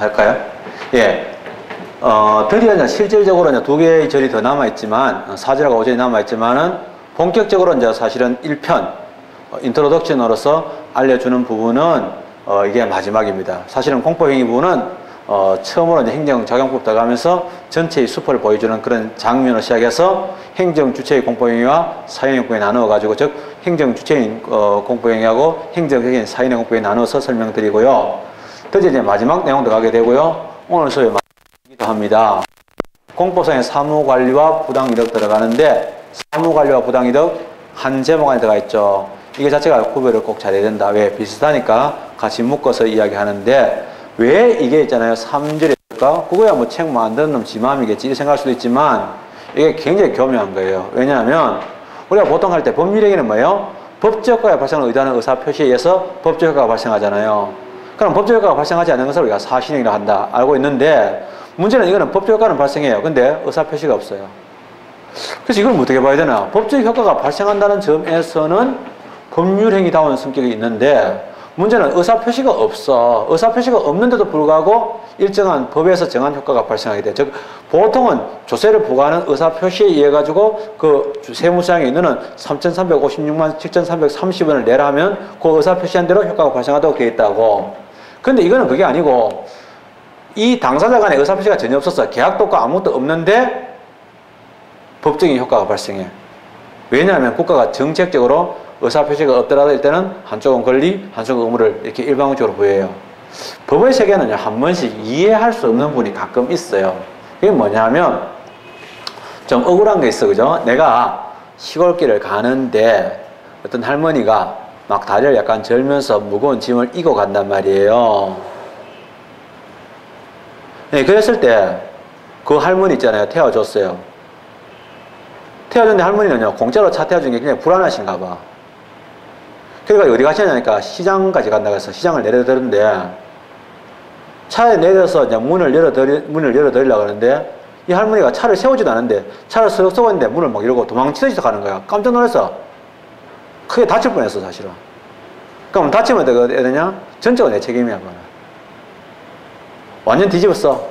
할까요? 예. 드디어 이제 실질적으로 이제 두 개의 절이 더 남아있지만, 사절하고 오절이 남아있지만은, 본격적으로 이제 사실은 1편, 인트로덕션으로서 알려주는 부분은, 이게 마지막입니다. 사실은 공법행위 부분은, 처음으로 이제 행정작용법 들어가면서 전체의 수포를 보여주는 그런 장면을 시작해서 행정주체의 공법행위와 사인의 공법행위 나누어가지고, 즉, 행정주체인 공법행위하고 행정적인 사인의 공법행위 나누어서 설명드리고요. 드디어 이제 마지막 내용 들어가게 되고요. 오늘 수업에 기도 합니다. 공법상의 사무관리와 부당이득 들어가는데 사무관리와 부당이득 한 제목 안에 들어가 있죠. 이게 자체가 구별을 꼭 잘해야 된다. 왜? 비슷하니까 같이 묶어서 이야기하는데 왜 이게 있잖아요. 3절일까? 그거야 뭐 책 만드는 놈 지 마음이겠지 이렇게 생각할 수도 있지만 이게 굉장히 교묘한 거예요. 왜냐하면 우리가 보통 할 때 법률행위는 뭐예요? 법적 효과가 발생을 의도하는 의사표시에 의해서 법적 효과가 발생하잖아요. 그럼 법적 효과가 발생하지 않는 것을 우리가 사실행위라고 한다. 알고 있는데 문제는 이거는 법적 효과는 발생해요. 근데 의사표시가 없어요. 그래서 이걸 어떻게 봐야 되나? 법적 효과가 발생한다는 점에서는 법률행위다운 성격이 있는데 문제는 의사표시가 없어. 의사표시가 없는데도 불구하고 일정한 법에서 정한 효과가 발생하게 돼. 즉 보통은 조세를 부과하는 의사표시에 의해 가지고 그 세무사항에 있는 3,356만 7,330원을 내라 하면 그 의사표시한 대로 효과가 발생하도록 되어 있다고. 근데 이거는 그게 아니고 이 당사자 간의 의사표시가 전혀 없었어. 계약도 없고 아무것도 없는데 법적인 효과가 발생해. 왜냐하면 국가가 정책적으로 의사표시가 없더라도 일단은 한쪽은 권리, 한쪽은 의무를 이렇게 일방적으로 부여해요. 법의 세계는 한 번씩 이해할 수 없는 분이 가끔 있어요. 그게 뭐냐면 좀 억울한 게 있어. 그죠? 내가 시골길을 가는데 어떤 할머니가 막 다리를 약간 절면서 무거운 짐을 이고 간단 말이에요. 네, 그랬을 때 그 할머니 있잖아요. 태워줬어요. 태워줬는데 할머니는요, 공짜로 차 태워준 게 굉장히 불안하신가 봐. 그러니까 어디 가시냐니까 시장까지 간다고 해서 시장을 내려드는데 차에 내려서 이제 문을 열어드리려고 하는데 이 할머니가 차를 세우지도 않은데 차를 쓱 쏘고 있는데 문을 막 열고 도망치듯이 가는 거야. 깜짝 놀라서 크게 다칠 뻔했어 사실은. 그럼 다치면 어떻게 해야 되냐? 전적으로 내 책임이야. 그거는. 완전 뒤집었어.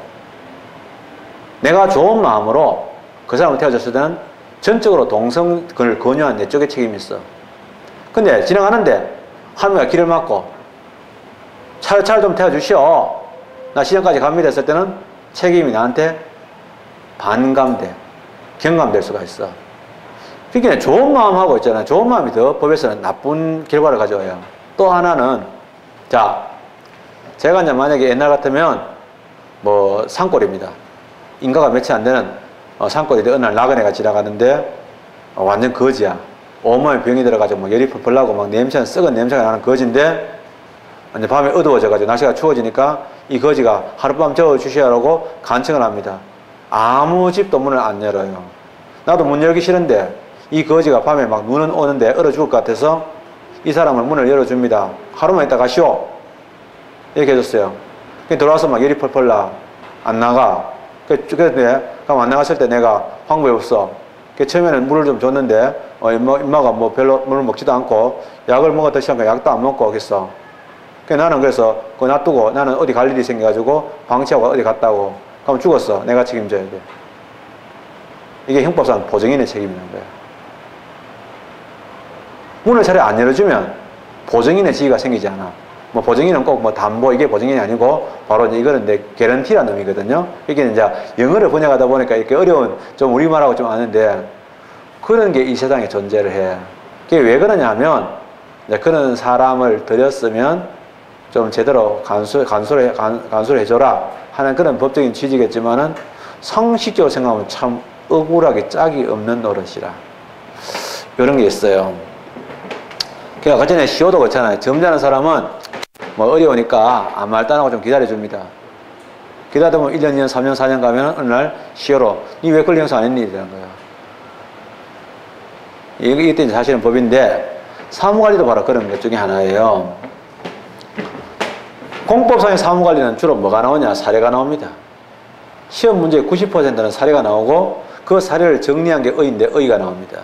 내가 좋은 마음으로 그 사람을 태워줬을 때는 전적으로 동성을 권유한 내 쪽에 책임이 있어. 근데 지나가는데 할머니가 길을 막고 차를 좀 태워주시오. 나 시장까지 갑니다 했을 때는 책임이 나한테 반감돼. 경감될 수가 있어. 그러니까 좋은 마음하고 있잖아요. 좋은 마음이 더 법에서는 나쁜 결과를 가져와요. 또 하나는 자 제가 이제 만약에 옛날 같으면 뭐 산골입니다. 인가가 며칠 안 되는 산골인데 어느 날 나그네가 지나가는데 완전 거지야. 온몸에 병이 들어가지고 막 열이 펄펄 나고 막 냄새는 썩은 냄새가 나는 거지인데 이제 밤에 어두워져가지고 날씨가 추워지니까 이 거지가 하룻밤 재워주시라고 간청을 합니다. 아무 집도 문을 안 열어요. 나도 문 열기 싫은데 이 거지가 밤에 막 눈은 오는데 얼어 죽을 것 같아서 이 사람을 문을 열어줍니다. 하루만 있다 가시오. 이렇게 해줬어요. 들어와서 막 열이 펄펄 나. 안 나가. 그래서 그럼 안 나갔을 때 내가 방법이 없어. 처음에는 물을 좀 줬는데 임마가 뭐 별로 물을 먹지도 않고 약을 먹어 드시니까 약도 안 먹고 그랬어. 나는 그래서 그거 놔두고 나는 어디 갈 일이 생겨가지고 방치하고 어디 갔다고. 그럼 죽었어. 내가 책임져야 돼. 이게 형법상 보증인의 책임이라는 거야. 문을 차라리 안 열어주면 보증인의 지위가 생기지 않아. 뭐 보증인은 꼭 뭐 담보 이게 보증인이 아니고 바로 이제 이거는 내 개런티라는 의미거든요. 이게 이제 영어를 번역하다 보니까 이렇게 어려운 좀 우리말하고 좀 아는데 그런 게 이 세상에 존재를 해. 그게 왜 그러냐면 그런 사람을 들였으면 좀 제대로 간수를 해줘라 하는 그런 법적인 취지겠지만은 상식적으로 생각하면 참 억울하게 짝이 없는 노릇이라 이런 게 있어요. 그러니까 전에 시호도 그렇잖아요. 점잖은 사람은 뭐 어려우니까 아무 말도 안 하고 좀 기다려줍니다. 기다리다 보면 1년, 2년, 3년, 4년 가면 어느 날 시호로 니 왜 권리 행사 안 했니? 이러는 거야. 이게 사실은 법인데 사무관리도 바로 그런 것 중에 하나예요. 공법상의 사무관리는 주로 뭐가 나오냐? 사례가 나옵니다. 시험 문제의 90%는 사례가 나오고 그 사례를 정리한 게 의인데 의가 나옵니다.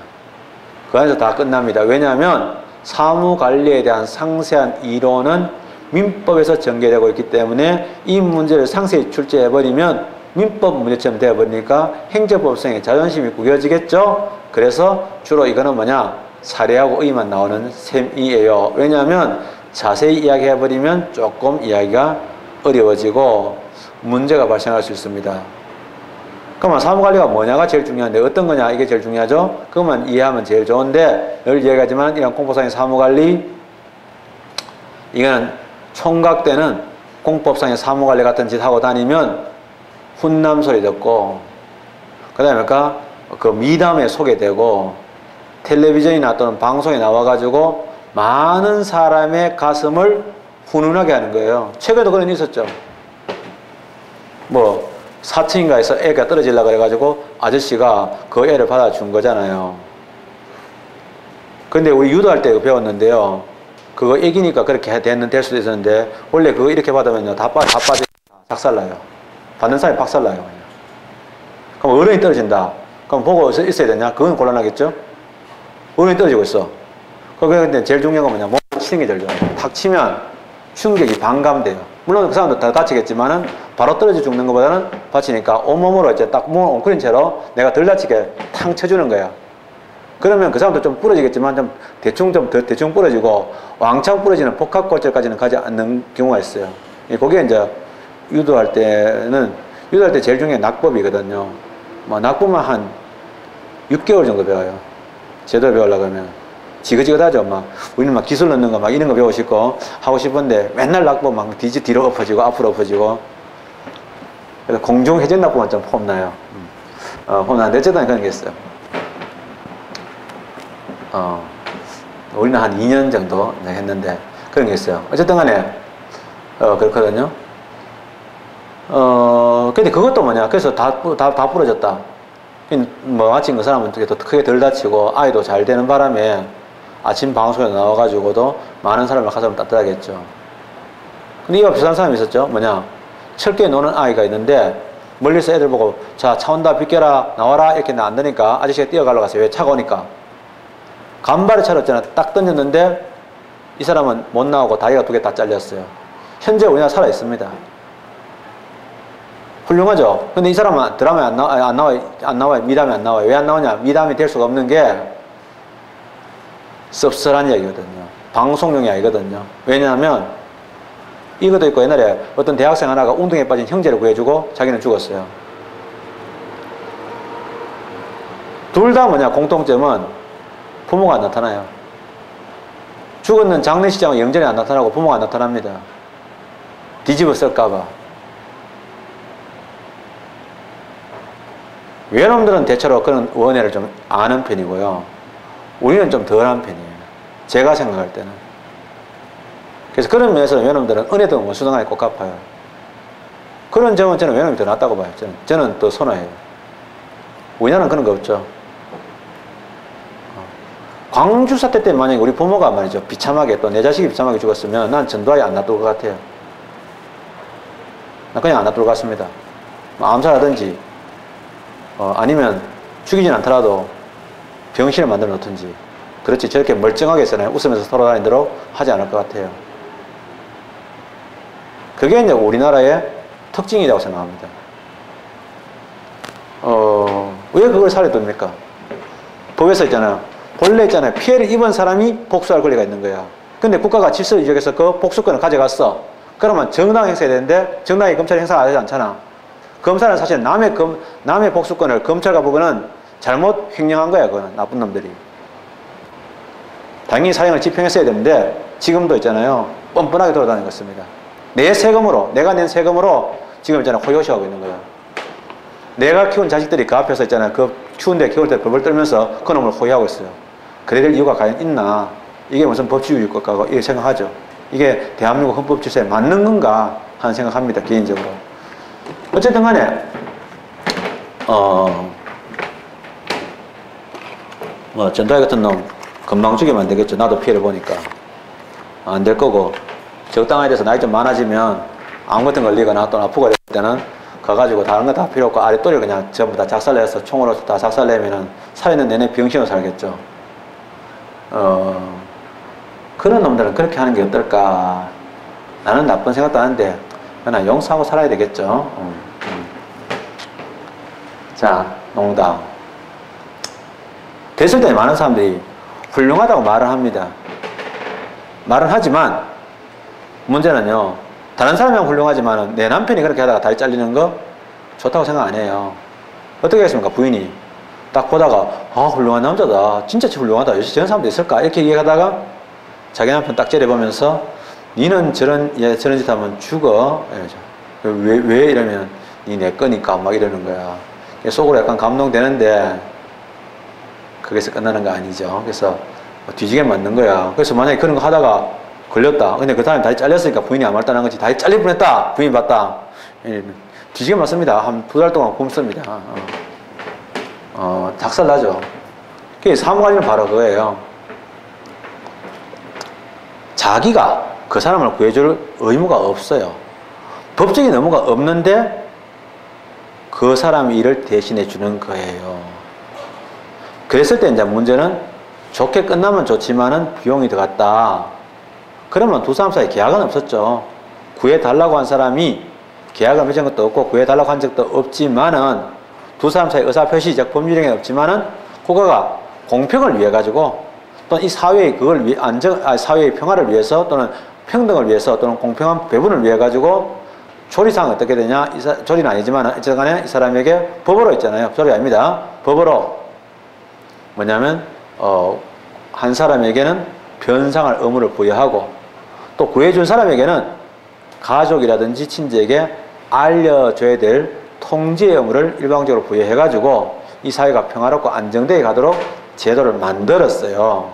그 안에서 다 끝납니다. 왜냐하면 사무관리에 대한 상세한 이론은 민법에서 전개되고 있기 때문에 이 문제를 상세히 출제해버리면 민법 문제처럼 되어버리니까 행정법성의 자존심이 구겨지겠죠? 그래서 주로 이거는 뭐냐? 사례하고 의만 나오는 셈이에요. 왜냐하면 자세히 이야기해버리면 조금 이야기가 어려워지고 문제가 발생할 수 있습니다. 그러면 사무관리가 뭐냐가 제일 중요한데 어떤 거냐 이게 제일 중요하죠. 그것만 이해하면 제일 좋은데 늘 얘기하지만 이런 공법상의 사무관리 이거는 총각때는 공법상의 사무관리 같은 짓 하고 다니면 훈남 소리 듣고 그 다음에 그 미담에 소개되고 텔레비전이나 또는 방송에 나와가지고 많은 사람의 가슴을 훈훈하게 하는 거예요. 최근에도 그런 일이 있었죠. 뭐 4층인가에서 애가 떨어지려고 그래가지고 아저씨가 그 애를 받아준 거잖아요. 근데 우리 유도할 때 배웠는데요. 그거 애기니까 그렇게 될 수도 있었는데 원래 그거 이렇게 받으면요 다 빠져 작살나요. 받는 사람이 박살나요. 그럼 어른이 떨어진다. 그럼 보고 있어야 되냐? 그건 곤란하겠죠? 어른이 떨어지고 있어. 근데 제일 중요한 건 뭐냐? 몸 치는 게 제일 좋아요. 탁 치면 충격이 반감돼요. 물론 그 사람도 다 다치겠지만은 바로 떨어져 죽는 것보다는 다치니까 온몸으로 이제 딱 몸을 엉클린 채로 내가 덜 다치게 탕 쳐주는 거야. 그러면 그 사람도 좀 부러지겠지만 좀 대충 부러지고 왕창 부러지는 복합골절까지는 가지 않는 경우가 있어요. 그게 이제 유도할 때 제일 중요한 낙법이거든요. 뭐 낙법만 한 6개월 정도 배워요. 제대로 배우려고 하면. 지긋지긋하죠. 우리는 기술 넣는 거 이런 거 배우고 싶고 하고 싶은데 맨날 낙법 뒤로 엎어지고 앞으로 엎어지고. 그래서 공중회전 낙법만 좀 폼나요. 폼나는데 어쨌든 그런 게 있어요. 우리는 한 2년 정도 했는데 그런 게 있어요. 어쨌든 간에 그렇거든요. 근데 그것도 뭐냐. 그래서 다 부러졌다. 아침 그 사람은 더 크게 덜 다치고 아이도 잘 되는 바람에 아침 방송에 나와가지고도 많은 사람을 가슴을 따뜻하겠죠. 근데 이와 비슷한 사람이 있었죠. 철교에 노는 아이가 있는데 멀리서 애들 보고 자, 차 온다 비켜라 나와라 이렇게 안 되니까 아저씨가 뛰어가려고 갔어요. 왜? 차가 오니까. 간발의 차를 딱 던졌는데 이 사람은 못 나오고 다리가 2개 다 잘렸어요. 현재 우리나라 살아 있습니다. 훌륭하죠? 근데 이 사람은 드라마에 안 나와요. 미담에 안 나와요. 왜 안 나오냐? 미담이 될 수가 없는 게 씁쓸한 얘기거든요. 방송용이 아니거든요. 왜냐하면 이것도 있고 옛날에 어떤 대학생 하나가 운동에 빠진 형제를 구해주고 자기는 죽었어요. 둘 다 공통점은 부모가 안 나타나요. 죽었는 장례식장은 영전에 안 나타나고 부모가 안 나타납니다. 뒤집어 쓸까봐. 외놈들은 대체로 그런 원해를 좀 아는 편이고요. 우리는 좀 덜한 편이에요. 제가 생각할 때는. 그래서 그런 면에서 외놈들은 은혜도 원수당하게 꼭 갚아요. 그런 점은 저는 외놈이 더 낫다고 봐요. 저는 더 선호해요. 우리나라는 그런 거 없죠. 광주 사태 때 만약에 우리 부모가 말이죠. 비참하게 또 내 자식이 비참하게 죽었으면 난 전두환이 안 놔둘 것 같아요. 난 그냥 안 놔둘 것 같습니다. 암살하든지 아니면 죽이진 않더라도 병신을 만들어 놓든지 그렇지 저렇게 멀쩡하게 있잖아요. 웃으면서 돌아다니도록 하지 않을 것 같아요. 그게 이제 우리나라의 특징이라고 생각합니다. 왜 그걸 살려둡니까? 법에서 있잖아요. 본래 있잖아요. 피해를 입은 사람이 복수할 권리가 있는 거야. 근데 국가가 질서를 이적해서 그 복수권을 가져갔어. 그러면 정당 행사해야 되는데 정당이 검찰 행사가 안 하지 않잖아. 검사는 사실 남의 복수권을 검찰과 법원은 잘못 횡령한 거야. 그거는 나쁜 놈들이. 당연히 사형을 집행했어야 되는데 지금도 있잖아요. 뻔뻔하게 돌아다니고 있습니다. 내 세금으로 내가 낸 세금으로 지금 있잖아요. 호요시하고 있는 거야. 내가 키운 자식들이 그 앞에서 있잖아요. 그 추운데 겨울 때 벌벌 떨면서 그놈을 호위하고 있어요. 그래야 될 이유가 과연 있나? 이게 무슨 법치주의 국가고 이렇게 생각하죠. 이게 대한민국 헌법 질서에 맞는 건가 하는 생각합니다. 개인적으로. 어쨌든 간에 전두환 같은 놈 금방 죽이면 안 되겠죠. 나도 피해를 보니까 안 될 거고 적당하게 돼서 나이 좀 많아지면 암 같은 걸 걸리거나 또 아프고 될 때는 가가지고 다른 거 다 필요 없고 아랫도리를 그냥 전부 다 작살내서 총으로 다 작살내면은 살아있는 내내 병신으로 살겠죠. 그런 놈들은 그렇게 하는 게 어떨까 나는 나쁜 생각도 하는데 그냥 용서하고 살아야 되겠죠. 자, 농담. 됐을 때 많은 사람들이 훌륭하다고 말을 합니다. 말은 하지만 문제는요, 다른 사람이 훌륭하지만 내 남편이 그렇게 하다가 다리 잘리는 거 좋다고 생각 안 해요. 어떻게 하겠습니까? 부인이 딱 보다가 훌륭한 남자다, 진짜 훌륭하다, 역시 저런 사람도 있을까 이렇게 얘기하다가 자기 남편 딱 째려보면서 니는 저런 짓 하면 죽어. 왜 이러면 니 내 거니까 막 이러는 거야. 속으로 약간 감동되는데 거기서 끝나는 거 아니죠. 그래서 뒤지게 맞는 거야. 그래서 만약에 그런 거 하다가 걸렸다. 근데 그 사람이 다리 잘렸으니까 부인이 아무 말도 안 한 거지. 다리 잘릴 뻔했다. 부인이 봤다. 뒤지게 맞습니다. 한 2달 동안 굶습니다. 작살 나죠. 그게 사무관리는 바로 그거예요. 자기가 그 사람을 구해줄 의무가 없어요. 법적인 의무가 없는데 그 사람 일을 대신해 주는 거예요. 그랬을 때 이제 문제는 좋게 끝나면 좋지만은 비용이 들어갔다. 그러면 두 사람 사이에 계약은 없었죠. 구해달라고 한 사람이 계약을 맺은 것도 없고 구해달라고 한 적도 없지만은 두 사람 사이 의사표시적 법률행위 없지만은 그거가 공평을 위해 가지고 또는 이 사회의 그걸 위해 사회의 평화를 위해서 또는 평등을 위해서 또는 공평한 배분을 위해 가지고 조리상 어떻게 되냐? 조리는 아니지만 어쨌든 간에 이 사람에게 법으로 있잖아요. 조리 아닙니다. 법으로 뭐냐면 한 사람에게는 변상할 의무를 부여하고 또 구해준 사람에게는 가족이라든지 친지에게 알려줘야 될 통지의 의무를 일방적으로 부여해가지고 이 사회가 평화롭고 안정되게 가도록 제도를 만들었어요.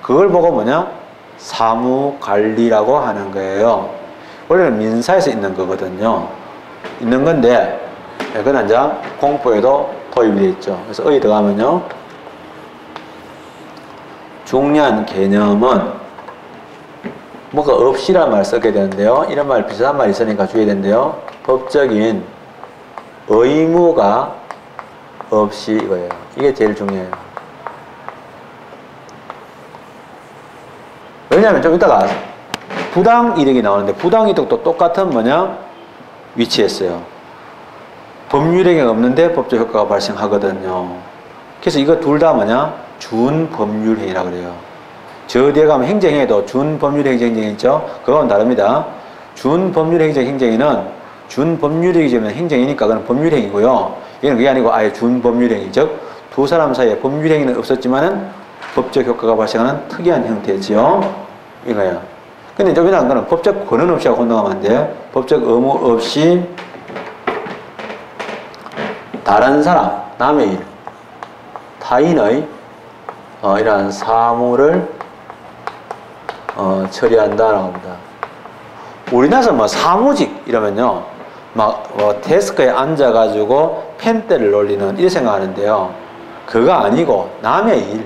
그걸 보고 뭐냐? 사무관리라고 하는 거예요. 원래는 민사에서 있는 거거든요. 있는 건데 그건 이제 공포에도 도입이 되어 있죠. 그래서 어디 들어가면요. 중요한 개념은 뭐가 없이란 말을 쓰게 되는데요. 이런 말 비슷한 말이 있으니까 주의해야 되는데요. 법적인 의무가 없이 이거예요. 이게 제일 중요해요. 왜냐하면 좀 이따가 부당이득이 나오는데 부당이득도 똑같은 뭐냐? 위치했어요. 법률행위가 없는데 법적 효과가 발생하거든요. 그래서 이거 둘 다 뭐냐? 준법률행위라 그래요. 저 뒤에 가면 행정행위도 준법률행위 있죠? 그건 다릅니다. 준법률행위적 행정행위는 준법률행위적인 행정이니까 그건 법률행위고요. 이건 그게 아니고 아예 준법률행위, 즉 두 사람 사이에 법률행위는 없었지만은 법적 효과가 발생하는 특이한 형태지요. 이거야. 근데 좀 이상한 거는 법적 권한 없이 하고 혼동하면 안 돼. 법적 의무 없이 다른 사람, 남의 일, 타인의 이러한 사무를 처리한다라고 합니다. 우리나라에서 뭐 사무직 이러면요, 막 데스크에 앉아가지고 펜대를 놀리는 이렇게 생각하는데요. 그거 아니고 남의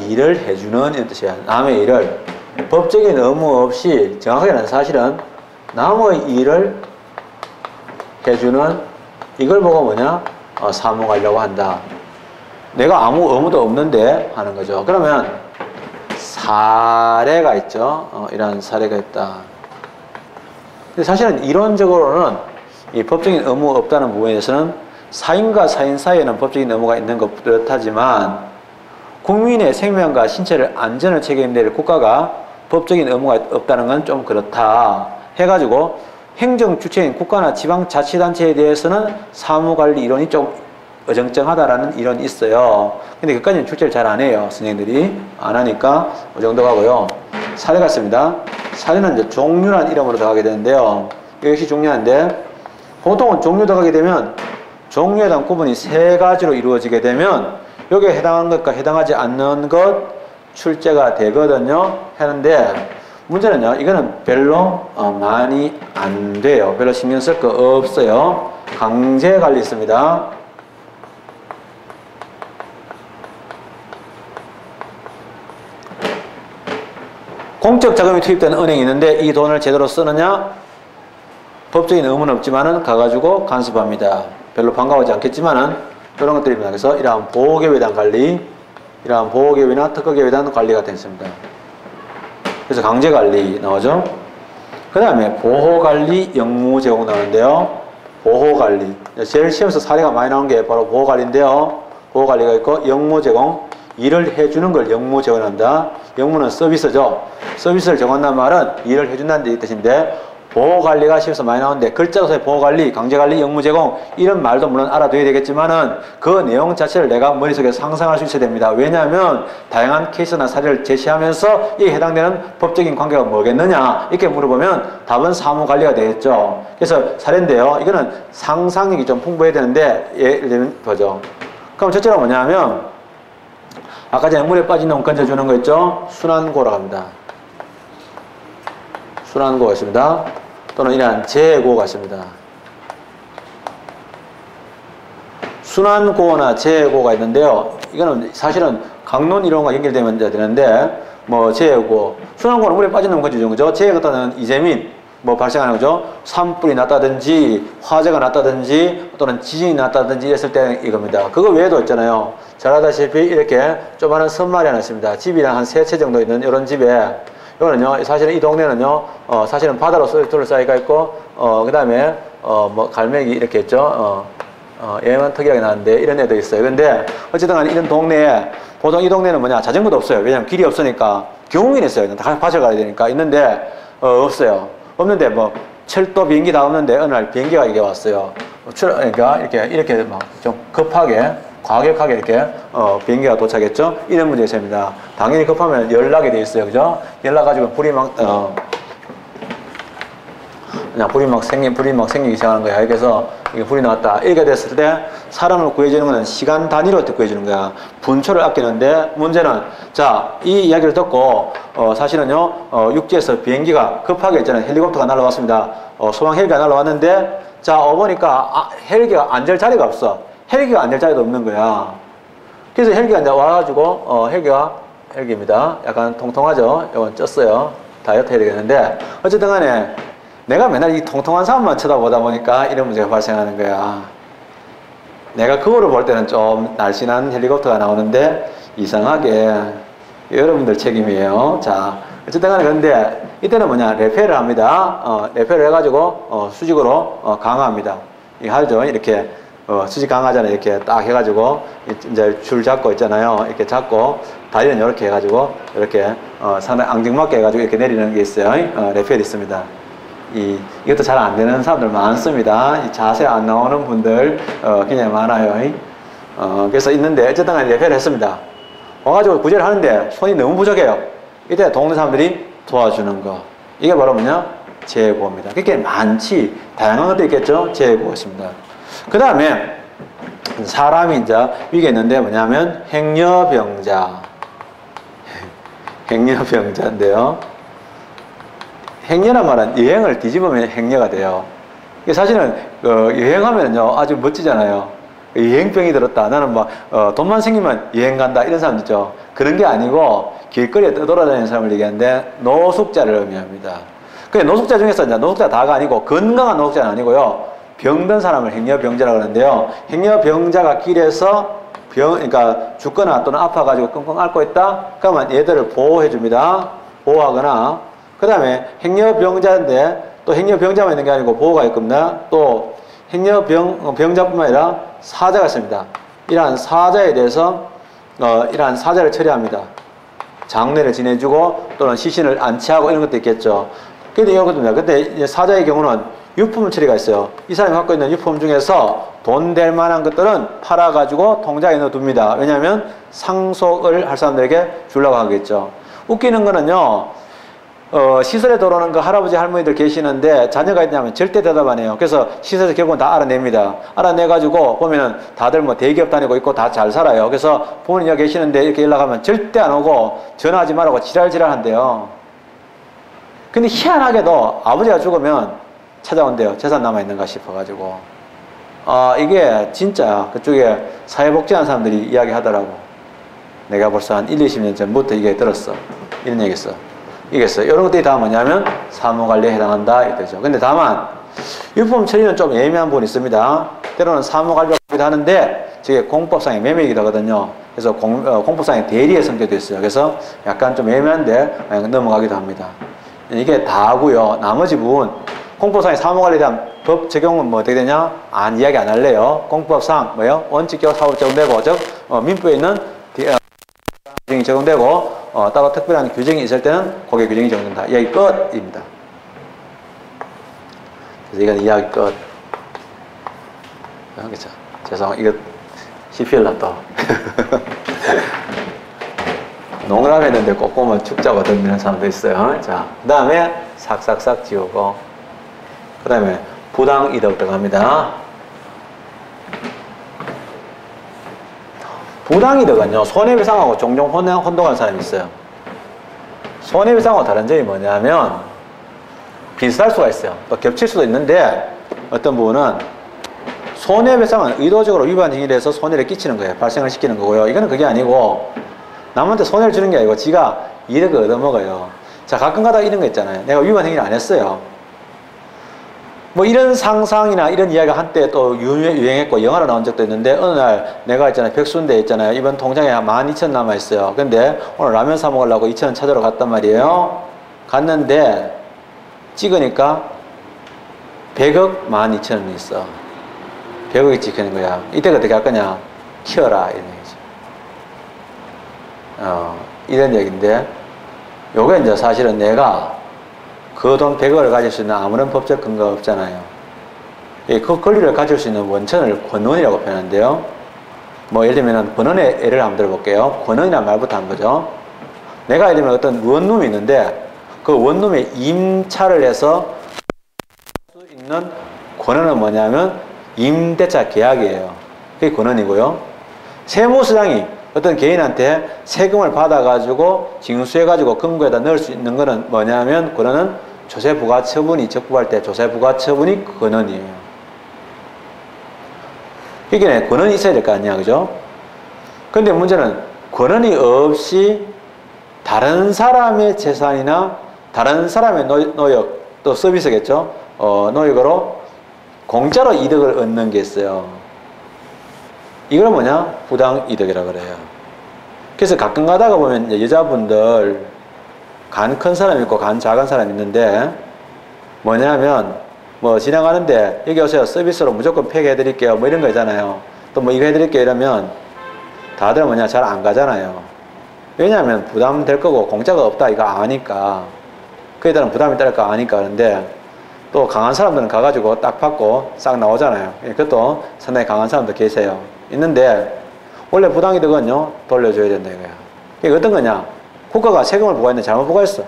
일을 해주는 이런 뜻이야. 남의 일을 법적인 의무 없이 정확하게는 사실은 남의 일을 해주는 이걸 보고 뭐냐? 사무하려고 한다. 내가 아무 의무도 없는데 하는 거죠. 그러면 사례가 있죠. 이런 사례가 있다. 근데 사실은 이론적으로는 이 법적인 의무 없다는 부분에 대해서는 사인과 사인 사이에는 법적인 의무가 있는 것 그렇다지만 국민의 생명과 신체를 안전을 책임낼 국가가 법적인 의무가 없다는 건 좀 그렇다 해가지고 행정 주체인 국가나 지방자치단체에 대해서는 사무관리 이론이 좀 어정쩡하다라는 이론이 있어요. 근데 그까지는 출제를 잘 안 해요. 선생님들이 안 하니까 이 정도 가고요. 사례가 있습니다. 사례는 이제 종류란 이름으로 들어가게 되는데요. 이것이 중요한데 보통은 종류 들어가게 되면 종류에 대한 구분이 세 가지로 이루어지게 되면 여기에 해당하는 것과 해당하지 않는 것 출제가 되거든요. 하는데 문제는요. 이거는 별로 많이 안 돼요. 별로 신경 쓸 거 없어요. 강제관리 있습니다. 공적 자금이 투입되는 은행이 있는데 이 돈을 제대로 쓰느냐? 법적인 의무는 없지만은 가가지고 간섭합니다. 별로 반가워하지 않겠지만은 이런 것들입니다. 그래서 이러한 보호개입에 대한 관리, 이러한 보호개입이나 특허개입에 대한 관리가 되어 있습니다. 그래서 강제관리 나오죠. 그 다음에 보호관리, 영무제공 나오는데요. 보호관리. 제일 시험에서 사례가 많이 나오는 게 바로 보호관리인데요. 보호관리가 있고, 영무제공. 일을 해주는 걸 영무제공한다. 영무는 서비스죠. 서비스를 제공한다는 말은 일을 해준다는 뜻인데, 보호관리가 시험에서 많이 나오는데, 글자로서의 보호관리, 강제관리, 영무제공, 이런 말도 물론 알아둬야 되겠지만은, 그 내용 자체를 내가 머릿속에 상상할 수 있어야 됩니다. 왜냐하면, 다양한 케이스나 사례를 제시하면서 이에 해당되는 법적인 관계가 뭐겠느냐, 이렇게 물어보면 답은 사무관리가 되겠죠. 그래서 사례인데요. 이거는 상상력이 좀 풍부해야 되는데, 예를 들면, 보죠. 그럼 첫째가 뭐냐면, 아까 전에 물에 빠진 놈 건져주는 거 있죠? 순환고라고 합니다. 순환고가 있습니다. 또는 이러한 재고가 있습니다. 순환고나 재고가 있는데요. 이거는 사실은 강론 이론과 연결되면 되는데, 뭐 재고, 순환고는 물에 빠진 놈 건져주는 거죠. 재고는 이재민, 뭐 발생하는 거죠. 산불이 났다든지, 화재가 났다든지, 또는 지진이 났다든지 이랬을 때 이겁니다. 그거 외에도 있잖아요. 잘 알다시피 이렇게 조그마한 섬말이 하나 있습니다. 집이랑 한 3채 정도 있는 이런 집에, 이거는요, 사실은 이 동네는요, 사실은 바다로 둘러싸여가 있고, 그 다음에, 뭐, 갈매기 이렇게 있죠. 얘만 특이하게 나왔는데, 이런 애도 있어요. 근데, 어쨌든 간에 이런 동네에, 보통 이 동네는 뭐냐, 자전거도 없어요. 왜냐면 길이 없으니까, 경운이 있어요. 다 밭을 가야 되니까. 있는데, 없어요. 없는데, 뭐, 철도 비행기 다 없는데, 어느 날 비행기가 이게 왔어요. 그러니까, 이렇게 막 좀 급하게, 과격하게 이렇게 비행기가 도착했죠. 이런 문제가 있습니다. 당연히 급하면 연락이 돼 있어요, 그죠? 연락 가지고 불이 막 불이 막 생기기 시작하는 거야. 그래서 이게 불이 나왔다. 이렇게 됐을 때 사람을 구해주는 거는 시간 단위로 구해주는 거야. 분초를 아끼는데 문제는 자, 이 이야기를 듣고 사실은요 육지에서 비행기가 급하게 있잖아요. 헬리콥터가 날아왔습니다. 소방 헬기가 날아왔는데 자, 보니까 헬기가 앉을 자리가 없어. 헬기가 앉을 자리도 없는 거야. 그래서 헬기가 이제 와가지고, 헬기입니다. 약간 통통하죠? 이건 쪘어요. 다이어트 해야 되겠는데, 어쨌든 간에, 내가 맨날 이 통통한 사람만 쳐다보다 보니까 이런 문제가 발생하는 거야. 내가 그거를 볼 때는 좀 날씬한 헬리콥터가 나오는데, 이상하게, 여러분들 책임이에요. 자, 어쨌든 간에 그런데, 이때는 뭐냐, 레페를 합니다. 레페를 해가지고, 수직으로 강화합니다. 이거 하죠. 이렇게. 수직 강하잖아요. 이렇게 딱 해가지고, 이제 줄 잡고 있잖아요. 이렇게 잡고, 다리는 이렇게 해가지고, 이렇게, 상당히 앙증맞게 해가지고 이렇게 내리는 게 있어요. 레펠이 있습니다. 이것도 잘 안 되는 사람들 많습니다. 이 자세 안 나오는 분들, 굉장히 많아요. 그래서 있는데, 어쨌든 간에 레펠을 했습니다. 와가지고 구제를 하는데, 손이 너무 부족해요. 이때 동네 사람들이 도와주는 거. 이게 바로 뭐냐? 재고입니다. 그렇게 많지. 다양한 것도 있겠죠? 재고가 있습니다. 그 다음에 사람이 이제 위에 있는데 뭐냐면 행여병자. 행여병자인데요. 행여란 말은 여행을 뒤집으면 행여가 돼요. 사실은 여행하면요 아주 멋지잖아요. 여행병이 들었다. 나는 막 돈만 생기면 여행 간다 이런 사람 있죠. 그런 게 아니고 길거리에 떠돌아다니는 사람을 얘기하는데 노숙자를 의미합니다. 그 노숙자 중에서 이제 노숙자 다가 아니고 건강한 노숙자는 아니고요. 병든 사람을 행여병자라고 하는데요. 행여병자가 길에서 그러니까 죽거나 또는 아파가지고 끙끙 앓고 있다? 그러면 얘들을 보호해줍니다. 보호하거나. 그 다음에 행여병자인데 또 행여병자만 있는 게 아니고 보호가 있겁니다. 또 행여병자뿐만 아니라 사자가 있습니다. 이러한 사자에 대해서 이러한 사자를 처리합니다. 장례를 지내주고 또는 시신을 안치하고 이런 것도 있겠죠. 근데 이런 것도입니다. 근데 사자의 경우는 유품 처리가 있어요. 이 사람이 갖고 있는 유품 중에서 돈 될 만한 것들은 팔아가지고 통장에 넣어둡니다. 왜냐하면 상속을 할 사람들에게 주려고 하겠죠. 웃기는 거는요, 시설에 들어오는 그 할아버지 할머니들 계시는데 자녀가 있냐면 절대 대답 안 해요. 그래서 시설에서 결국은 다 알아냅니다. 알아내가지고 보면은 다들 뭐 대기업 다니고 있고 다 잘 살아요. 그래서 부모님 여기 계시는데 이렇게 연락하면 절대 안 오고 전화하지 말라고 지랄지랄 한대요. 근데 희한하게도 아버지가 죽으면 찾아온대요. 재산 남아있는가 싶어가지고. 이게 진짜 그쪽에 사회복지하는 사람들이 이야기 하더라고. 내가 벌써 한 1, 20년 전부터 이게 들었어. 이런 얘기 했어. 이겠어요. 이런 것들이 다 뭐냐면 사무관리에 해당한다. 이거죠. 근데 다만, 유품 처리는 좀 애매한 부분이 있습니다. 때로는 사무관리가 하는데 저게 공법상의 매매이기도 하거든요. 그래서 공법상의 대리의 성격도 있어요. 그래서 약간 좀 애매한데 넘어가기도 합니다. 이게 다 하고요. 나머지 부분 공법상의 사무관리에 대한 법 적용은 뭐 어떻게 되냐? 이야기 안 할래요. 공법상 뭐요? 원칙적 사법 적용되고 즉 민법에 있는 규정이 적용되고 따로 특별한 규정이 있을 때는 거기에 규정이 적용된다. 이야기 끝입니다. 그래서 이건 이야기 끝. 그렇죠. 죄송, 이거 CPL 또 농구를 했는데 꼭 보면 축자거든 이런 사람도 있어요. 자, 그 다음에 싹싹싹 지우고 그 다음에 부당이득 들어갑니다. 부당이득은요, 손해배상하고 종종 혼동하는 사람이 있어요. 손해배상하고 다른 점이 뭐냐면 비슷할 수가 있어요. 또 겹칠 수도 있는데 어떤 부분은 손해배상은 의도적으로 위반 행위를 해서 손해를 끼치는 거예요. 발생을 시키는 거고요. 이거는 그게 아니고 남한테 손해를 주는 게 아니고 지가 이득을 얻어먹어요. 자, 가끔가다 이런 거 있잖아요. 내가 위반 행위를 안 했어요. 뭐 이런 상상이나 이런 이야기가 한때 또 유행했고 영화로 나온 적도 있는데 어느 날 내가 있잖아요. 백수인데 있잖아요. 이번 통장에 한 12,000 남아있어요. 근데 오늘 라면 사 먹으려고 2,000원 찾으러 갔단 말이에요. 갔는데 찍으니까 100억 12,000원이 있어. 100억이 찍히는 거야. 이때 어떻게 할 거냐? 키워라 이런 얘기죠. 이런 얘기인데 요게 이제 사실은 내가 그 돈 100억을 가질 수 있는 아무런 법적 근거가 없잖아요. 그 권리를 가질 수 있는 원천을 권원이라고 표현하는데요. 뭐 예를 들면 권원의 예를 한번 들어볼게요. 권원이라는 말부터 한 거죠. 내가 예를 들면 어떤 원룸이 있는데 그 원룸에 임차를 해서 할 수 있는 권원은 뭐냐면 임대차 계약이에요. 그게 권원이고요. 세무서장이 어떤 개인한테 세금을 받아가지고 징수해가지고 금고에다 넣을 수 있는 거는 뭐냐면 권원은 조세부과처분이 적법할 때 조세부과처분이 권원이에요. 이게 권원이 있어야 될 거 아니야, 그죠? 근데 문제는 권원이 없이 다른 사람의 재산이나 다른 사람의 노역, 또 서비스겠죠? 노역으로 공짜로 이득을 얻는 게 있어요. 이걸 뭐냐? 부당이득이라고 그래요. 그래서 가끔 가다가 보면 여자분들 간 큰 사람 있고 간 작은 사람 있는데 뭐냐면 뭐 지나가는데 여기 오세요. 서비스로 무조건 팩 해드릴게요. 뭐 이런 거 있잖아요. 또 뭐 이거 해드릴게요 이러면 다들 뭐냐? 잘 안 가잖아요. 왜냐하면 부담될 거고 공짜가 없다 이거 아니까. 그에 따른 부담이 따를 거 아니까. 그런데 또 강한 사람들은 가가지고 딱 받고 싹 나오잖아요. 그것도 상당히 강한 사람도 계세요. 있는데 원래 부당이득은요 돌려줘야 된다 이거야. 이게 어떤 거냐? 국가가 세금을 부과했는데 잘못 부과했어.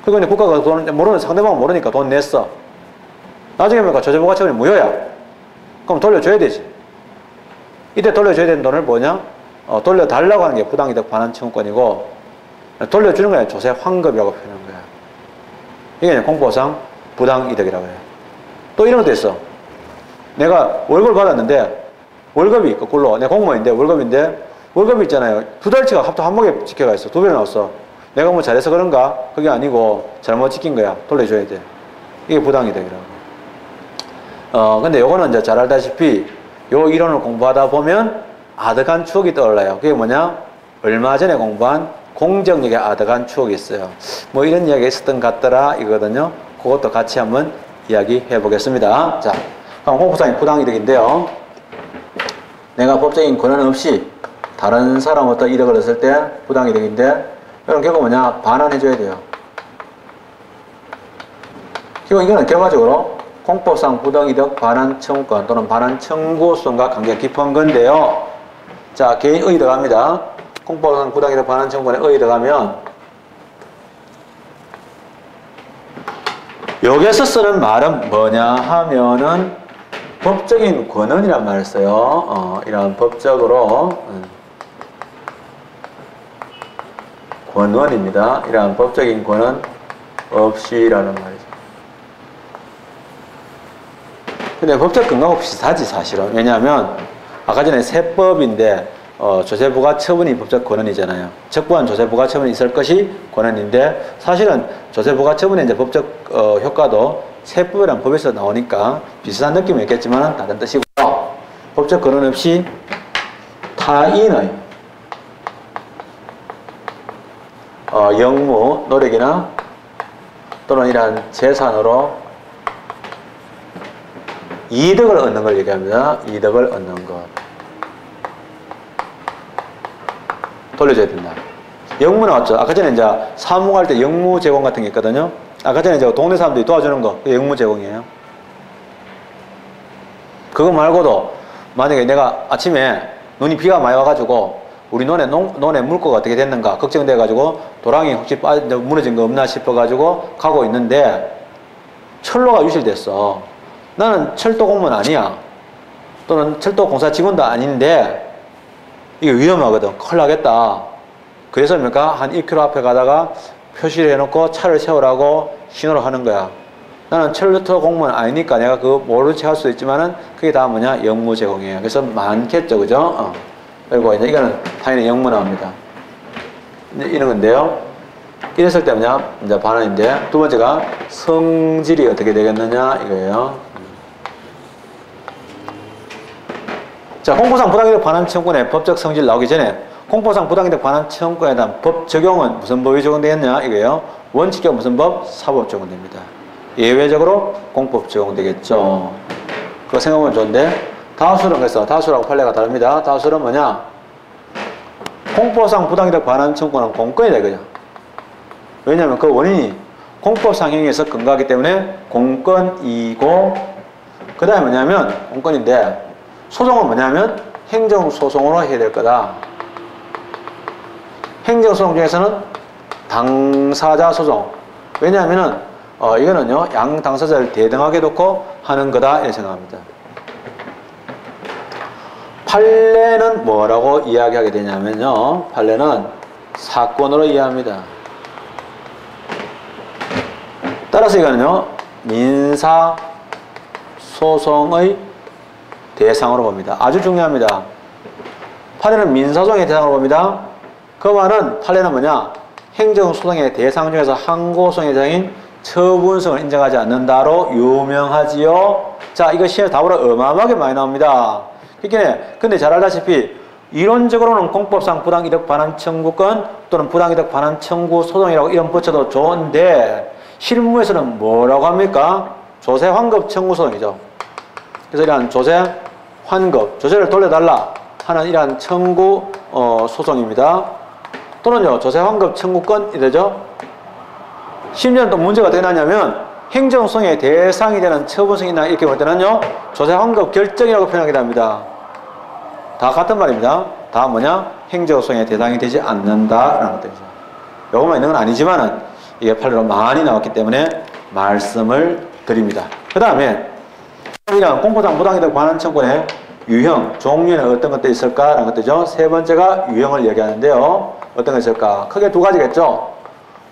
그리고 이제 국가가 돈 모르는 상대방은 모르니까 돈 냈어. 나중에 보니까 조세부과처분이 무효야. 그럼 돌려줘야 되지. 이때 돌려줘야 되는 돈을 뭐냐? 돌려달라고 하는 게 부당이득 반환 청구권이고 돌려주는 거야 조세 환급이라고 표현한 거야. 이게 이제 공법상 부당이득이라고 해요. 또 이런 것도 있어. 내가 월급을 받았는데 월급이 거꾸로 내가 공무원인데 월급이 있잖아요. 두 달치가 합도 한목에 지켜가 있어. 두 배로 나왔어. 내가 뭐 잘해서 그런가? 그게 아니고 잘못 지킨 거야. 돌려줘야 돼. 이게 부당이득이라고. 근데 요거는 이제 잘 알다시피 요 이론을 공부하다 보면 아득한 추억이 떠올라요. 그게 뭐냐? 얼마 전에 공부한 공정력의 아득한 추억이 있어요. 뭐 이런 이야기가 있었던 것 같더라 이거거든요. 그것도 같이 한번 이야기해 보겠습니다. 자, 그럼 공법상의 부당이득인데요. 내가 법적인 권한 없이 다른 사람부터 이득을 얻었을 때 부당이득인데 이런 결과 뭐냐? 반환해줘야 돼요. 그리고 이거는 결과적으로 공법상 부당이득 반환 청구권 또는 반환 청구성과 관계가 깊은 건데요. 자, 개인 의의 들어갑니다. 공법상 부당이득 반환 청구권에 의의 들어가면 여기서 쓰는 말은 뭐냐 하면은 법적인 권한이란 말을 써요. 이런 법적으로 권한입니다. 이런 법적인 권한 없이라는 말이죠. 근데 법적 근거가 비슷하지 사실은. 왜냐하면 아까 전에 세법인데 조세부과처분이 법적 권한이잖아요. 적부한 조세부과처분이 있을 것이 권한인데 사실은 조세부과처분의 이제 법적 효과도 세법이란 법에서 나오니까 비슷한 느낌이 있겠지만 다른 뜻이고요. 법적 근원 없이 타인의 영무, 노력이나 또는 이러한 재산으로 이득을 얻는 걸 얘기합니다. 이득을 얻는 것. 돌려줘야 된다. 영무 나왔죠. 아까 전에 이제 사무할 때 영무 제공 같은 게 있거든요. 아까 전에 이제 동네 사람들이 도와주는 거, 그게 영무 제공이에요. 그거 말고도 만약에 내가 아침에 눈이 비가 많이 와가지고 우리 논에 물고가 어떻게 됐는가 걱정돼가지고 도랑이 혹시 무너진 거 없나 싶어가지고 가고 있는데 철로가 유실됐어. 나는 철도 공무원 아니야. 또는 철도 공사 직원도 아닌데 이게 위험하거든. 큰일 나겠다. 그래서 뭡니까? 한 1km 앞에 가다가 표시를 해놓고 차를 세우라고 신호를 하는 거야. 나는 철도 공무원 아니니까 내가 그거 모른 체 할 수도 있지만은 그게 다 뭐냐? 영무 제공이에요. 그래서 많겠죠. 그죠? 그리고 이제 이거는 당연히 영무 나옵니다. 이런 건데요. 이랬을 때 뭐냐? 이제 반환인데 두 번째가 성질이 어떻게 되겠느냐? 이거예요. 자, 공포상 부당이득 반환 청구의 법적 성질 나오기 전에 공포상 부당이득 반환 청구에 대한 법 적용은 무슨 법이 적용되겠냐? 이거예요. 원칙적 무슨 법? 사법 적용됩니다. 예외적으로 공법 적용되겠죠. 그거 생각하면 좋은데 다수는 그래서 다수라고 판례가 다릅니다. 다수는 뭐냐? 공포상 부당이득 반환 청구는 공권이다 이거죠. 왜냐하면 그 원인이 공법상 행위에서 근거하기 때문에 공권이고 그 다음에 뭐냐면 공권인데 소송은 뭐냐면 행정소송으로 해야 될 거다. 행정소송 중에서는 당사자 소송. 왜냐하면은 이거는요 양 당사자를 대등하게 놓고 하는 거다 이렇게 생각합니다. 판례는 뭐라고 이야기하게 되냐면요 판례는 사건으로 이해합니다. 따라서 이거는요 민사소송의 대상으로 봅니다. 아주 중요합니다. 판례는 민사소송의 대상으로 봅니다. 그 말은 판례는 뭐냐? 행정소송의 대상 중에서 항고소송의 대상인 처분성을 인정하지 않는다로 유명하지요. 자, 이거 시험에 답으로 어마어마하게 많이 나옵니다. 그러니까 근데 잘 알다시피 이론적으로는 공법상 부당이득 반환 청구권 또는 부당이득 반환 청구 소송이라고 이름 붙여도 좋은데 실무에서는 뭐라고 합니까? 조세 환급 청구 소송이죠. 그래서 이러한 조세 환급, 조세를 돌려달라 하는 이러한 청구 소송입니다. 또는요 조세 환급 청구권이 되죠. 심지어는 또 문제가 어떻게 나냐면 행정소송의 대상이 되는 처분성이나 이렇게 볼 때는요 조세 환급 결정이라고 표현하게 됩니다. 다 같은 말입니다. 다 뭐냐? 행정소송의 대상이 되지 않는다라는 것들이죠. 요것만 있는 건 아니지만은 이게 판례로 많이 나왔기 때문에 말씀을 드립니다. 그 다음에 이런 공포상 부당이득 반환 청구의 유형, 종류에는 어떤 것들이 있을까라는 것들이죠. 세 번째가 유형을 얘기하는데요. 어떤 게 있을까? 크게 두 가지겠죠.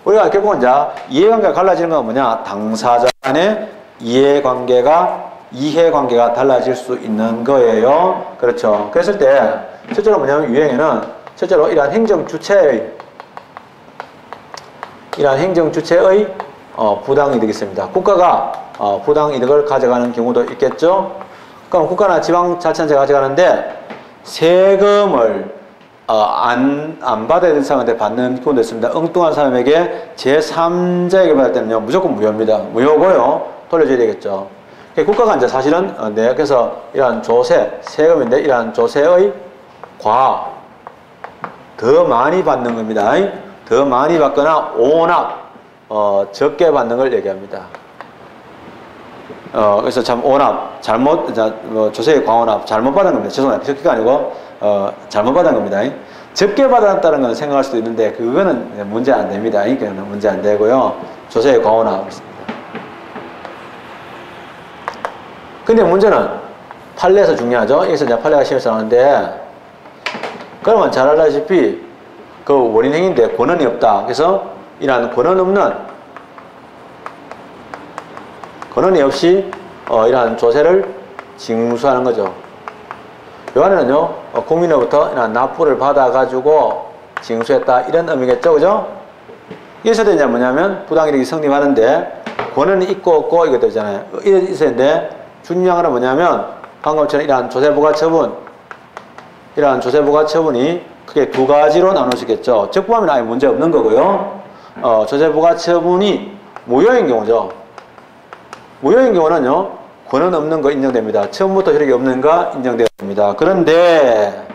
우리가 결국은 이제 이해관계가 갈라지는 건 뭐냐? 당사자 간의 이해관계가 달라질 수 있는 거예요. 그렇죠. 그랬을 때 실제로 뭐냐면 유형에는 실제로 이러한 행정주체의 부당이득이 있습니다. 국가가 부당이득을 가져가는 경우도 있겠죠. 그럼 국가나 지방자치단체가 가져가는데 세금을 안 받아야 되는 사람한테 받는 경우도 있습니다. 엉뚱한 사람에게 제3자에게 받을 때는요 무조건 무효입니다. 무효고요. 돌려줘야 되겠죠. 국가가 이제 사실은 그래서 이러한 조세, 세금인데 이러한 조세의 더 많이 받는 겁니다. 더 많이 받거나 오납, 적게 받는 걸 얘기합니다. 그래서 참 오납, 조세의 과오납, 잘못 받은 겁니다. 죄송합니다. 적게가 아니고, 잘못 받은 겁니다. 적게 받았다는 건 생각할 수도 있는데, 그거는 문제 안 됩니다. 그거는 문제 안 되고요. 조세의 과오납 있습니다. 근데 문제는 판례에서 중요하죠. 여기서 이제 판례가 시험에서 나오는데, 그러면 잘 알다시피, 그 원인행위인데 권한이 없다. 그래서 이러한 권한이 없이 이러한 조세를 징수하는 거죠. 요 안에는요 국민으로부터 이러한 납부를 받아가지고 징수했다 이런 의미겠죠, 그죠? 이래서 되냐 뭐냐면 부당이득이 성립하는데 권한이 있고 없고 이거 되잖아요. 이래서 있는데 중요한 건 뭐냐면 방금처럼 이러한 조세부가처분, 이러한 조세부가처분이 크게 두 가지로 나눠지겠죠. 적부하면 아예 문제 없는 거고요. 조세부가처분이 무효인 경우죠. 무효인 경우는요, 권한 없는 거 인정됩니다. 처음부터 효력이 없는 거 인정됩니다. 그런데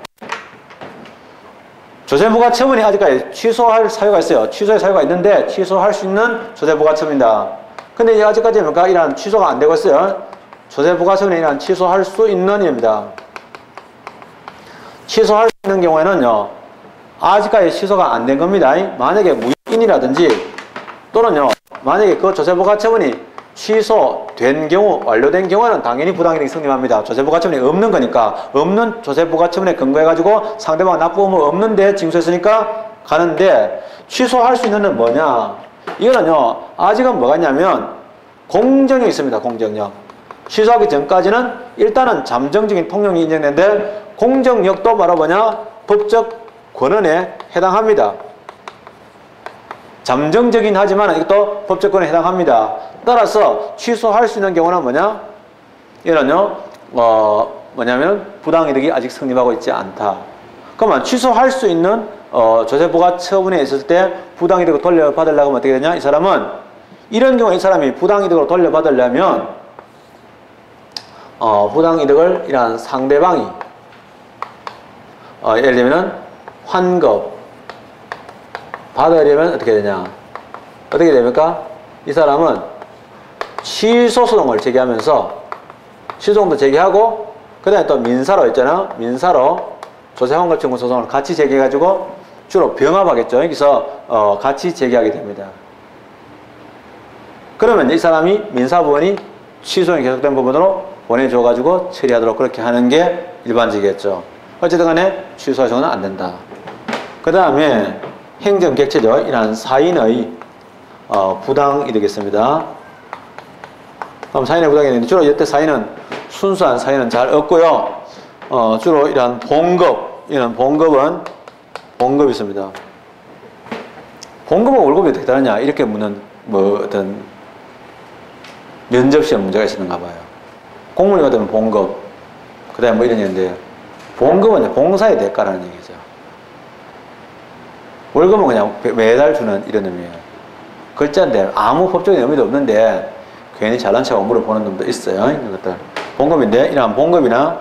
조세부가처분이 아직까지 취소할 사유가 있어요. 취소할 사유가 있는데 취소할 수 있는 조세부가처분이다. 근데 아직까지 뭡니까? 이러한 취소가 안 되고 있어요. 조세부가처분이 이러한 취소할 수 있는 일입니다. 취소할 수 있는 경우에는요, 아직까지 취소가 안 된 겁니다. 만약에 무효인이라든지 또는요, 만약에 그 조세부가처분이 취소된 경우, 완료된 경우는 당연히 부당이득이 성립합니다. 조세부가처분이 없는 거니까, 없는 조세부가처분에 근거해가지고 상대방 납부의무 없는데 징수했으니까 가는데, 취소할 수 있는 건 뭐냐? 이거는요, 아직은 뭐가 있냐면 공정이 있습니다. 공정력. 취소하기 전까지는 일단은 잠정적인 통용이 인정되는데, 공정력도 바로 뭐냐? 법적 권한에 해당합니다. 잠정적인 하지만 이것도 법적 권한에 해당합니다. 따라서 취소할 수 있는 경우는 뭐냐? 이거는요, 뭐냐면 부당이득이 아직 성립하고 있지 않다. 그러면 취소할 수 있는 조세부가처분에 있을 때 부당이득을 돌려받으려고 하면 어떻게 되냐? 이 사람은 이런 경우에 이 사람이 부당이득을 돌려받으려면 부당이득을 이러한 상대방이 예를 들면 환급 받으려면 어떻게 되냐? 어떻게 됩니까? 이 사람은 취소소송을 제기하면서 취소소송도 제기하고 그 다음에 또 민사로 있잖아. 민사로 조세환급 청구 소송을 같이 제기해가지고 주로 병합하겠죠. 여기서 같이 제기하게 됩니다. 그러면 이 사람이 민사부원이 취소가 계속된 부분으로 보내줘가지고 처리하도록 그렇게 하는 게 일반적이겠죠. 어쨌든 간에 취소소송은 안 된다. 그 다음에 행정객체죠. 이러한 사인의 부당이득이겠습니다. 그럼 사인의 부당이득인데 주로 이때 사인은 순수한 사인은 잘 없고요. 주로 이러한 봉급, 이런 봉급은 봉급이 있습니다. 봉급은 월급이 어떻게 다르냐? 이렇게 묻는 뭐 어떤 면접시험 문제가 있었는가 봐요. 공무원이 받으면 봉급, 그 다음에 뭐 이런 얘기인데 봉급은 봉사의 대가라는 얘기죠. 월급은 그냥 매달 주는 이런 의미예요. 글자인데 아무 법적인 의미도 없는데 괜히 잘난 척하고 물어보는 놈도 있어요. 이런 것들. 봉급인데 이런 봉급이나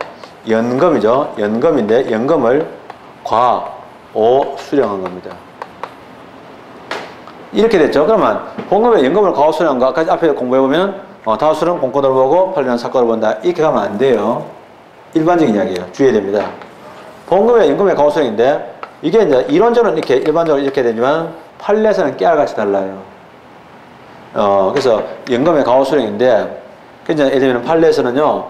연금이죠. 연금인데 연금을 과오 수령한 겁니다. 이렇게 됐죠. 그러면 봉급에 연금을 과오 수령한 거 아까 앞에 공부해보면 다수는 공권으로 보고 판례는 사건으로 본다. 이렇게 가면 안 돼요. 일반적인 이야기예요. 주의해야 됩니다. 봉급에 연금의 과오 수령인데 이게 이제 이론적으로는 이렇게 일반적으로 이렇게 되지만 판례에서는 깨알같이 달라요. 그래서 연금의 과오 수령인데 이제 예를 들면 판례에서는요,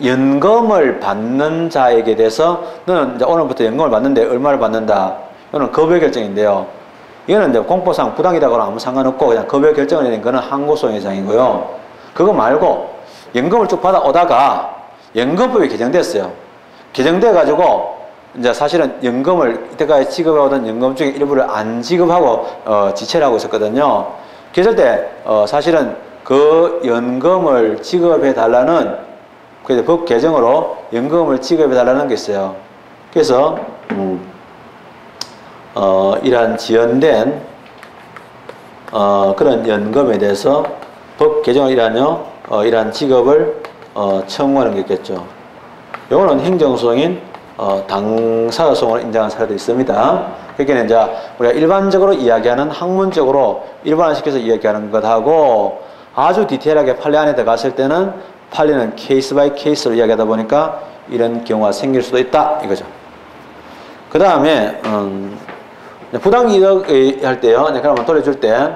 연금을 받는 자에게 대해서 너는 이제 오늘부터 연금을 받는데 얼마를 받는다. 이거는 급여 결정인데요. 이거는 이제 공포상 부당이다거나 아무 상관없고 그냥 급여 결정을 내는 거는 항고소행 해당이고요. 그거 말고 연금을 쭉 받아오다가 연금법이 개정됐어요. 개정돼가지고 이제 사실은 연금을 이때까지 지급해오던 연금 중에 일부를 안 지급하고 지체를 하고 있었거든요. 그랬을 때 사실은 그 연금을 지급해달라는 그래서 법 개정으로 연금을 지급해달라는 게 있어요. 그래서 이러한 지연된 그런 연금에 대해서 법 개정을 이러한 지급을 청구하는 게 있겠죠. 요거는 행정소송인 당사소송을 인정한 사례도 있습니다. 그러니까 이제 우리가 일반적으로 이야기하는 학문적으로 일반화시켜서 이야기하는 것하고 아주 디테일하게 판례 안에 들어갔을 때는 판례는 케이스 바이 케이스로 이야기하다 보니까 이런 경우가 생길 수도 있다 이거죠. 그 다음에 부당이득 할 때요. 그러면 돌려줄 때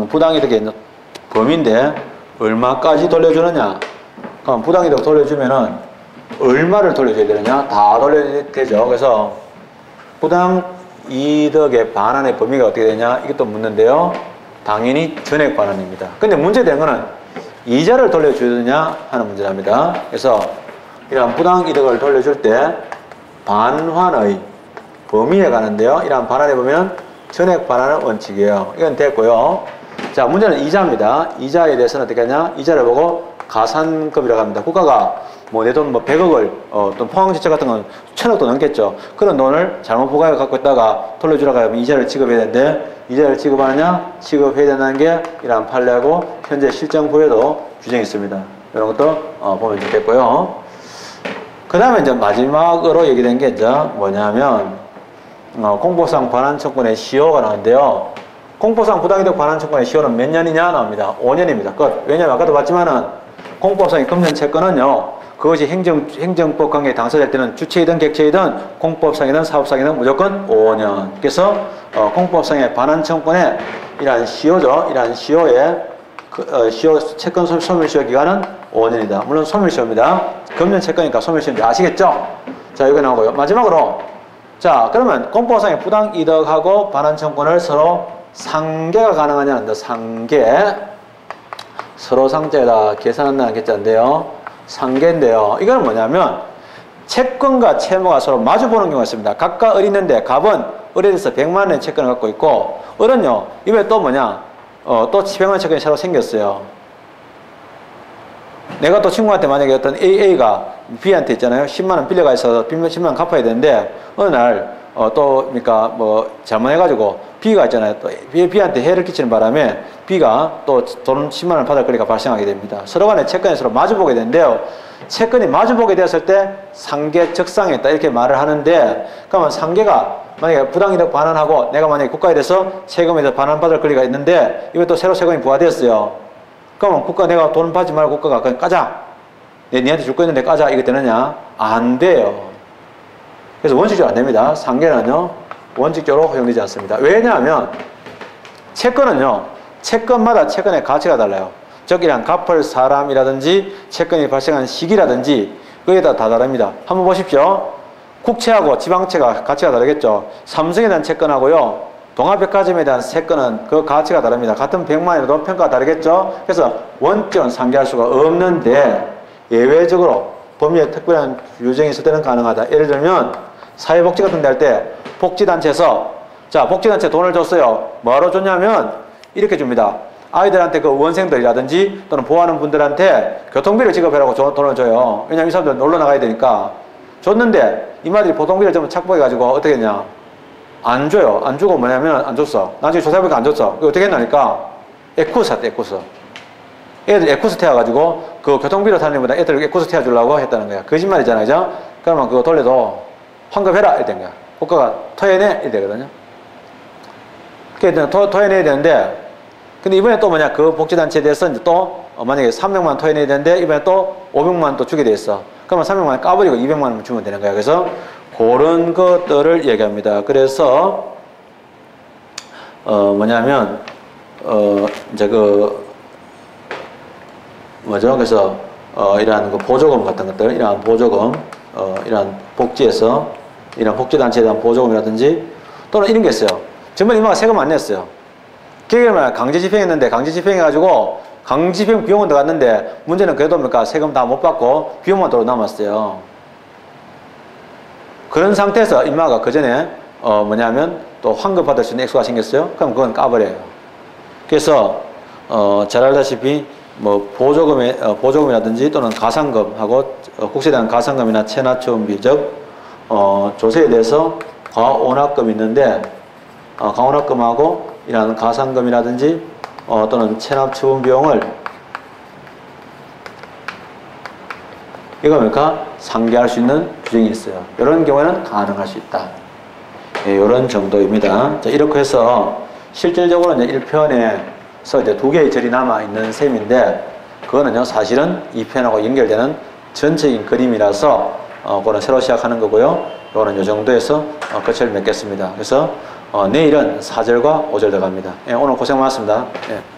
부당이득의 범위인데 얼마까지 돌려주느냐. 그럼 부당이득 돌려주면은 얼마를 돌려줘야 되느냐? 다 돌려야 되죠. 그래서 부당이득의 반환의 범위가 어떻게 되냐? 이것도 묻는데요. 당연히 전액 반환입니다. 근데 문제된 거는 이자를 돌려주느냐 하는 문제랍니다. 그래서 이러한 부당이득을 돌려줄 때 반환의 범위에 가는데요. 이러한 반환의 범위는 전액 반환은 원칙이에요. 이건 됐고요. 자, 문제는 이자입니다. 이자에 대해서는 어떻게 하냐? 이자를 보고 가산급이라고 합니다. 국가가 뭐 내 돈 뭐 100억을 또 포항지체 같은 건 1000억도 넘겠죠. 그런 돈을 잘못 부과해 갖고 있다가 돌려주라고 하면 이자를 지급해야 되는데 이자를 지급하느냐 지급해야 된다는 게 이러한 판례하고 현재 실정부에도 규정이 있습니다. 이런 것도 보면 좋겠고요. 그 다음에 이제 마지막으로 얘기된 게 이제 뭐냐면 공법상 반환 청구의 시효가 나오는데요. 공법상 부당이득 반환 청구의 시효는 몇 년이냐 나옵니다. 5년입니다. 끝. 왜냐면 아까도 봤지만은 공법상의 금전 채권은요. 그것이 행정법 관계에 당사될 때는 주체이든 객체이든 공법상이든 사업상이든 무조건 5년. 그래서 공법상의 반환 청구의 이러한 시효죠. 이러한 시효의 시효 채권 소멸시효 기간은 5년이다. 물론 소멸시효입니다. 금전 채권이니까 소멸시효인지 아시겠죠? 자, 이거 나오고요. 마지막으로 자, 그러면 공법상의 부당 이득하고 반환 청구를 서로 상계가 가능하냐는데 상계 서로 상제에다 계산한다는 개자인데요. 상계인데요. 이건 뭐냐면 채권과 채무가 서로 마주보는 경우가 있습니다. 각각 을 있는데 갑은 을에 대해서 100만 원의 채권을 갖고 있고 을은요. 이번에 또 뭐냐 또 100만 원 채권이 새로 생겼어요. 내가 또 친구한테 만약에 어떤 A가 B한테 있잖아요. 10만 원 빌려가 있어서 10만 원 갚아야 되는데 어느 날 또 그러니까 뭐 잘못해가지고 B가 있잖아요. 또 B한테 해를 끼치는 바람에 B가 또 돈 10만 원 받을 거리가 발생하게 됩니다. 서로 간에 채권이 서로 마주보게 되는데요. 채권이 마주보게 되었을 때 상계 적상했다 이렇게 말을 하는데 그러면 상계가 만약에 부당이득 반환하고 내가 만약에 국가에 대해서 세금에서 반환받을 거리가 있는데 이번에 또 새로 세금이 부과되었어요. 그러면 국가 내가 돈 받지 말고 국가가 그냥 까자. 니한테 줄 거 있는데 까자. 이거 되느냐? 안 돼요. 그래서 원칙적으로 안 됩니다. 상계는요. 원칙적으로 허용되지 않습니다. 왜냐하면 채권은요. 채권마다 채권의 가치가 달라요. 즉 이런 갚을 사람이라든지 채권이 발생한 시기라든지 그게 다 다릅니다. 한번 보십시오. 국채하고 지방채가 가치가 다르겠죠. 삼성에 대한 채권하고요. 동아백화점에 대한 채권은 그 가치가 다릅니다. 같은 100만 원이라도 평가가 다르겠죠. 그래서 원칙은 상계할 수가 없는데 예외적으로 법률에 특별한 규정이 있을 때는 가능하다. 예를 들면 사회복지 같은 데 할 때 복지단체에서 자 복지단체 돈을 줬어요. 뭐하러 줬냐면 이렇게 줍니다. 아이들한테 그 원생들이라든지 또는 보호하는 분들한테 교통비를 지급하라고 돈을 줘요. 왜냐면 이 사람들 놀러 나가야 되니까. 줬는데 이마들이 보통비를 좀 착복해가지고 어떻게 했냐. 안 줘요. 안 주고 뭐냐면 안 줬어. 나중에 조사해보니까 안 줬어. 그게 어떻게 했나니까 에쿠스 샀대. 에쿠스. 애들 에쿠스 태워가지고 그 교통비를 타는 것보다 애들 에쿠스 태워주려고 했다는 거야. 거짓말이잖아. 그죠? 그러면 그거 돌려도 환급해라. 이렇게 된 거야. 국가가 토해내. 이렇게 되거든요. 그게 토해내야 되는데 근데 이번에 또 뭐냐 그 복지단체에 대해서 이제 또 만약에 300만 원 토해내야 되는데 이번에 또 500만 원 또 주게 돼 있어. 그러면 300만 원 까버리고 200만 원 주면 되는 거야. 그래서 그런 것들을 얘기합니다. 그래서 뭐냐면 이제 그 뭐죠? 그래서 이러한 그 보조금 같은 것들, 이러한 보조금, 이러한 복지에서 이러한 복지단체에 대한 보조금이라든지 또는 이런 게 있어요. 정말 이마가 세금 안 냈어요. 기획을 강제 집행했는데 강제 집행해가지고 강제 집행 비용은 들어갔는데 문제는 그래도 뭡니까 세금 다 못 받고 비용만 더 남았어요. 그런 상태에서 이마가 그 전에 뭐냐면 또 환급 받을 수 있는 액수가 생겼어요. 그럼 그건 까버려요. 그래서 잘 알다시피 뭐 보조금이라든지 또는 가산금하고 국세에 대한 가산금이나 체납처분비 즉 조세에 대해서 과원화금이 있는데 과원화금하고 이러한 가산금이라든지 또는 체납처분 비용을 이거 뭡니까? 상계할 수 있는 규정이 있어요. 이런 경우에는 가능할 수 있다. 예, 이런 정도입니다. 자, 이렇게 해서 실질적으로 이제 1편에서 이제 2개의 절이 남아있는 셈인데 그거는요 사실은 2편하고 연결되는 전체적인 그림이라서 그거는 새로 시작하는 거고요. 이거는 이 정도에서 끝을 맺겠습니다. 그래서 내일은 4절과 5절 들어갑니다. 예, 오늘 고생 많았습니다. 예.